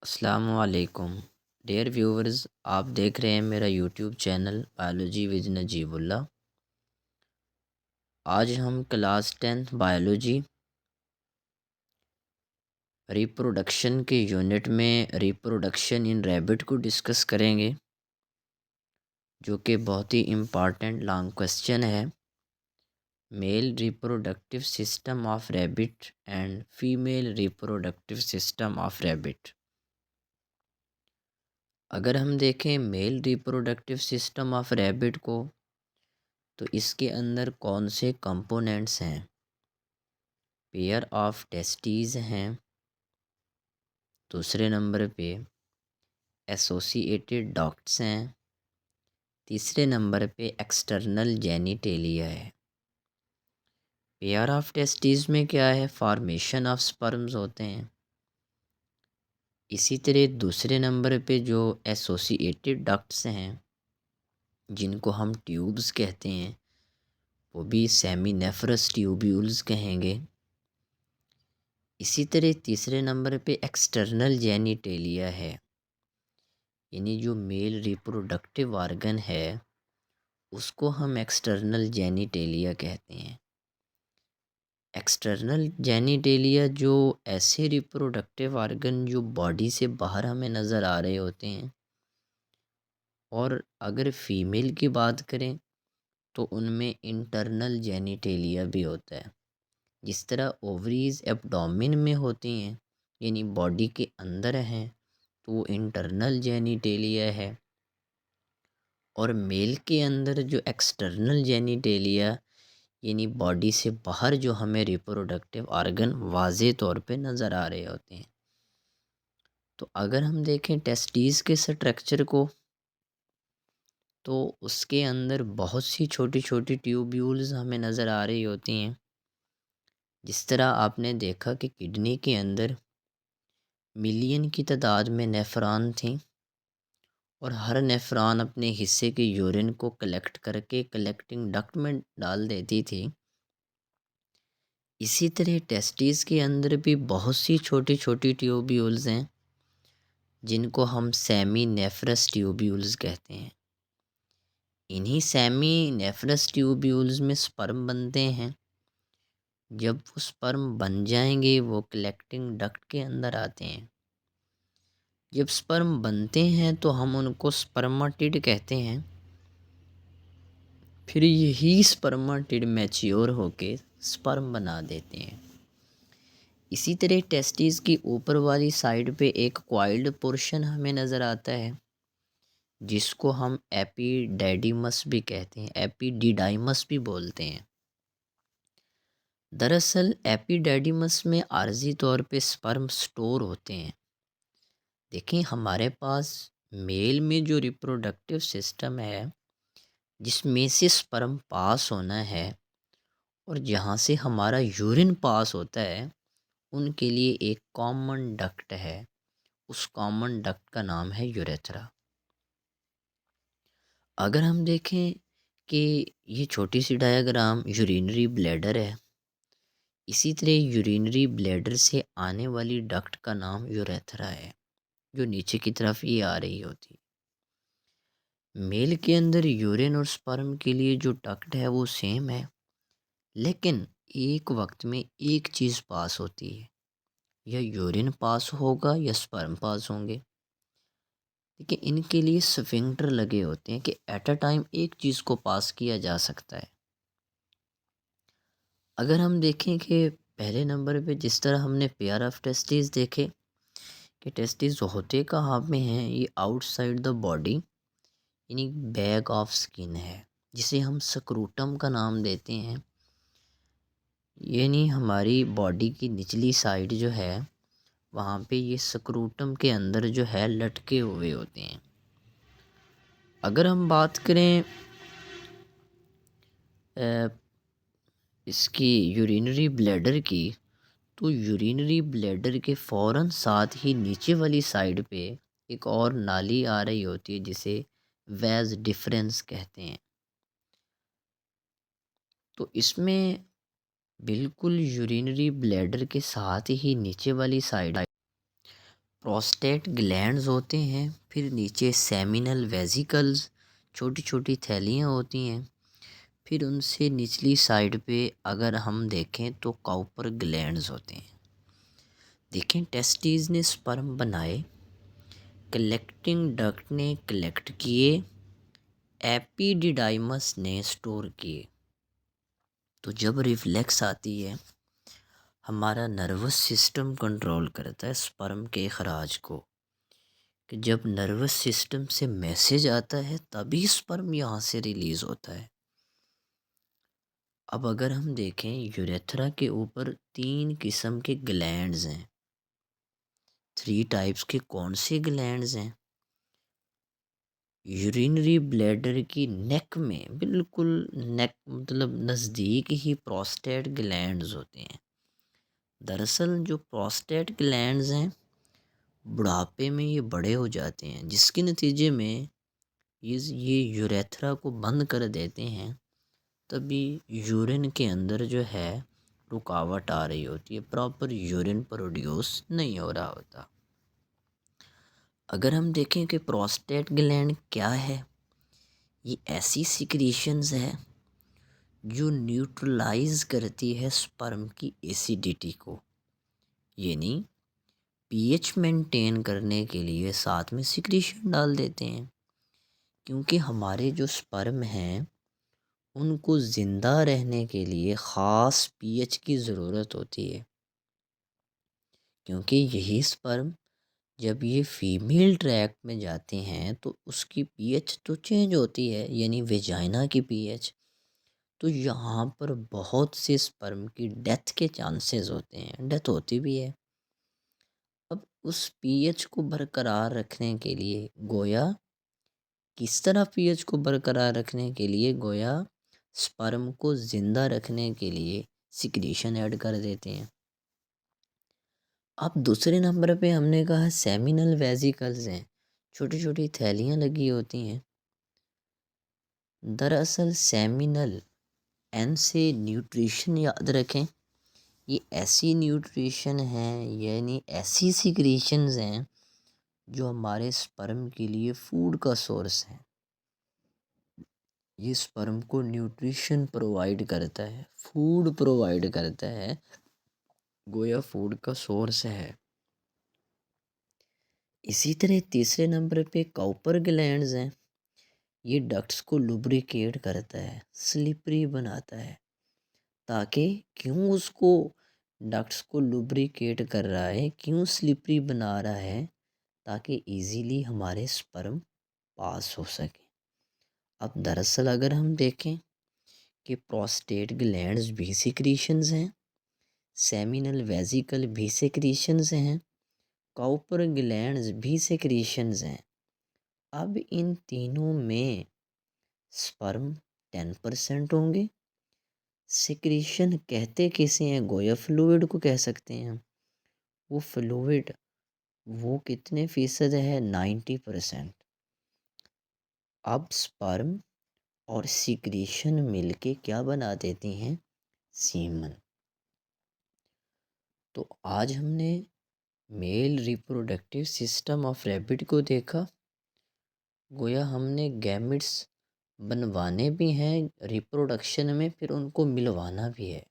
अस्सलामुअलैकुम dear viewers. आप देख रहे हैं मेरा YouTube channel biology with Najibullah. आज हम क्लास 10th बायोलॉजी रिप्रोडक्शन के यूनिट में रिप्रोडक्शन इन रैबिट को डिस्कस करेंगे, जो कि बहुत ही इम्पॉर्टेंट लॉन्ग क्वेश्चन है। Male reproductive system of rabbit and female reproductive system of rabbit. अगर हम देखें male reproductive system of rabbit को, तो इसके अंदर कौन से कंपोनेंट्स हैं? पेयर ऑफ टेस्टीज हैं, दूसरे नंबर पे एसोसिएटेड डक्ट्स हैं, तीसरे नंबर पे एक्सटर्नल जेनिटेलिया है। पेयर ऑफ टेस्टीज में क्या है? फॉर्मेशन ऑफ स्पर्म्स होते हैं। इसी तरह दूसरे नंबर पे जो एसोसिएटेड डक्ट्स हैं, जिनको हम ट्यूब्स कहते हैं, वो भी सेमिनेफ्रस ट्यूब्यूल्स कहेंगे। इसी तरह तीसरे नंबर पे एक्सटर्नल जेनिटेलिया है, यानी जो मेल रिप्रोडक्टिव ऑर्गन है उसको हम एक्सटर्नल जेनिटेलिया कहते हैं। एक्सटर्नल जेनिटेलिया जो ऐसे रिप्रोडक्टिव ऑर्गन जो बॉडी से बाहर हमें नज़र आ रहे होते हैं। और अगर फीमेल की बात करें तो उनमें इंटरनल जेनिटेलिया भी होता है। जिस तरह ओवरीज एब्डोमेन में होती हैं, यानी बॉडी के अंदर हैं, तो वो इंटरनल जेनिटेलिया है। और मेल के अंदर जो एक्सटर्नल जेनिटेलिया, यानी बॉडी से बाहर जो हमें रिप्रोडक्टिव ऑर्गन वाज़े तौर पे नज़र आ रहे होते हैं। तो अगर हम देखें टेस्टीज़ के स्ट्रक्चर को, तो उसके अंदर बहुत सी छोटी छोटी ट्यूब्यूल्स हमें नज़र आ रही होती हैं। जिस तरह आपने देखा कि किडनी के अंदर मिलियन की तादाद में नेफ्रॉन थी, और हर नेफ्रॉन अपने हिस्से के यूरिन को कलेक्ट करके कलेक्टिंग डक्ट में डाल देती थी। इसी तरह टेस्टिस के अंदर भी बहुत सी छोटी छोटी ट्यूब्यूल्स हैं, जिनको हम सेमी नेफ्रस ट्यूब्यूल्स कहते हैं। इन्हीं सेमी नेफ्रस ट्यूब्यूल्स में स्पर्म बनते हैं। जब वो स्पर्म बन जाएंगे, वो कलेक्टिंग डक्ट के अंदर आते हैं। जब स्पर्म बनते हैं तो हम उनको स्पर्माटिड कहते हैं। फिर यही स्पर्माटिड मैच्योर होके स्पर्म बना देते हैं। इसी तरह टेस्टिस की ऊपर वाली साइड पे एक क्वाइल्ड पोर्शन हमें नज़र आता है, जिसको हम एपिडेडिमस भी कहते हैं, एपिडिडाइमस भी बोलते हैं। दरअसल एपिडेडिमस में आर्जी तौर पे स्पर्म स्टोर होते हैं। देखें, हमारे पास मेल में जो रिप्रोडक्टिव सिस्टम है, जिसमें से स्पर्म पास होना है और जहाँ से हमारा यूरिन पास होता है, उनके लिए एक कॉमन डक्ट है। उस कॉमन डक्ट का नाम है यूरेथ्रा। अगर हम देखें कि ये छोटी सी डायग्राम यूरिनरी ब्लैडर है, इसी तरह यूरिनरी ब्लैडर से आने वाली डक्ट का नाम यूरेथ्रा है, जो नीचे की तरफ ये आ रही होती। मेल के अंदर यूरिन और स्पर्म के लिए जो डक्ट है वो सेम है, लेकिन एक वक्त में एक चीज़ पास होती है, या यूरिन पास होगा या स्पर्म पास होंगे। देखिए, इनके लिए स्फिंक्टर लगे होते हैं कि एट अ टाइम एक चीज़ को पास किया जा सकता है। अगर हम देखें कि पहले नंबर पे जिस तरह हमने पेयर ऑफ टेस्टिस देखे कि टेस्टिस होते कहाँ में हैं, ये आउटसाइड द बॉडी, यानी बैग ऑफ स्किन है, जिसे हम स्क्रूटम का नाम देते हैं। यानी हमारी बॉडी की निचली साइड जो है, वहाँ पे ये स्क्रूटम के अंदर जो है लटके हुए होते हैं। अगर हम बात करें इसकी यूरिनरी ब्लैडर की, तो यूरिनरी ब्लैडर के फ़ौरन साथ ही नीचे वाली साइड पे एक और नाली आ रही होती है, जिसे वेज डिफरेंस कहते हैं। तो इसमें बिल्कुल यूरिनरी ब्लैडर के साथ ही नीचे वाली साइड प्रोस्टेट ग्लैंड्स होते हैं, फिर नीचे सेमिनल वेसिकल्स, छोटी छोटी थैलियाँ होती हैं, फिर उनसे निचली साइड पे अगर हम देखें तो काउपर ग्लैंड्स होते हैं। देखें, टेस्टिस ने स्पर्म बनाए, कलेक्टिंग डक्ट ने कलेक्ट किए, एपिडिडाइमस ने स्टोर किए। तो जब रिफ्लेक्स आती है, हमारा नर्वस सिस्टम कंट्रोल करता है स्पर्म के खराज को, कि जब नर्वस सिस्टम से मैसेज आता है तभी स्पर्म यहाँ से रिलीज होता है। अब अगर हम देखें, यूरेथ्रा के ऊपर 3 किस्म के ग्लैंड्स हैं। 3 टाइप्स के कौन से ग्लैंड्स हैं? यूरिनरी ब्लैडर की नेक में, बिल्कुल नेक मतलब नज़दीक ही प्रोस्टेट ग्लैंड्स होते हैं। दरअसल जो प्रोस्टेट ग्लैंड्स हैं, बुढ़ापे में ये बड़े हो जाते हैं, जिसके नतीजे में ये यूरेथ्रा को बंद कर देते हैं। तभी यूरिन के अंदर जो है रुकावट आ रही होती है, प्रॉपर यूरिन प्रोड्यूस नहीं हो रहा होता। अगर हम देखें कि प्रोस्टेट ग्लैंड क्या है, ये ऐसी सिक्रीशंस है जो न्यूट्रलाइज करती है स्पर्म की एसिडिटी को, यानी पीएच मेंटेन करने के लिए साथ में सिक्रीशन डाल देते हैं। क्योंकि हमारे जो स्पर्म हैं उनको ज़िंदा रहने के लिए ख़ास पीएच की ज़रूरत होती है, क्योंकि यही स्पर्म जब ये फीमेल ट्रैक में जाते हैं तो उसकी पीएच तो चेंज होती है, यानी वेजाइना की पीएच। तो यहाँ पर बहुत से स्पर्म की डेथ के चांसेस होते हैं, डेथ होती भी है। अब उस पीएच को बरकरार रखने के लिए गोया किस तरह पीएच को बरकरार रखने के लिए गोया स्पर्म को ज़िंदा रखने के लिए सिक्रीशन ऐड कर देते हैं। अब दूसरे नंबर पे हमने कहा सेमिनल वेसिकल्स हैं, छोटी छोटी थैलियाँ लगी होती हैं। दरअसल सेमिनल, एन से न्यूट्रिशन याद रखें, ये ऐसी न्यूट्रिशन है, यानी ऐसी सिक्रीशंस हैं जो हमारे स्पर्म के लिए फूड का सोर्स है। ये स्पर्म को न्यूट्रिशन प्रोवाइड करता है, फूड प्रोवाइड करता है, गोया फूड का सोर्स है। इसी तरह तीसरे नंबर पे काउपर ग्लैंड्स हैं। ये डक्ट्स को लुब्रिकेट करता है, स्लिपरी बनाता है। ताकि क्यों उसको डक्ट्स को लुब्रिकेट कर रहा है, क्यों स्लिपरी बना रहा है? ताकि इजीली हमारे स्पर्म पास हो सके। अब दरअसल अगर हम देखें कि प्रोस्टेट ग्लैंड्स भी सिक्रीशंस हैं, सेमिनल वेसिकल भी सिक्रीशंस हैं, काउपर ग्लैंड्स भी सिक्रीशंस हैं। अब इन तीनों में स्पर्म 10% होंगे। सिक्रीशन कहते किसे हैं? गोया फ्लूइड को कह सकते हैं। वो फ्लूइड वो कितने फीसद है? 90%। अब स्पर्म और सिक्रीशन मिलके क्या बना देती हैं? सीमन। तो आज हमने male reproductive system of rabbit को देखा। गोया हमने गैमिट्स बनवाने भी हैं रिप्रोडक्शन में, फिर उनको मिलवाना भी है।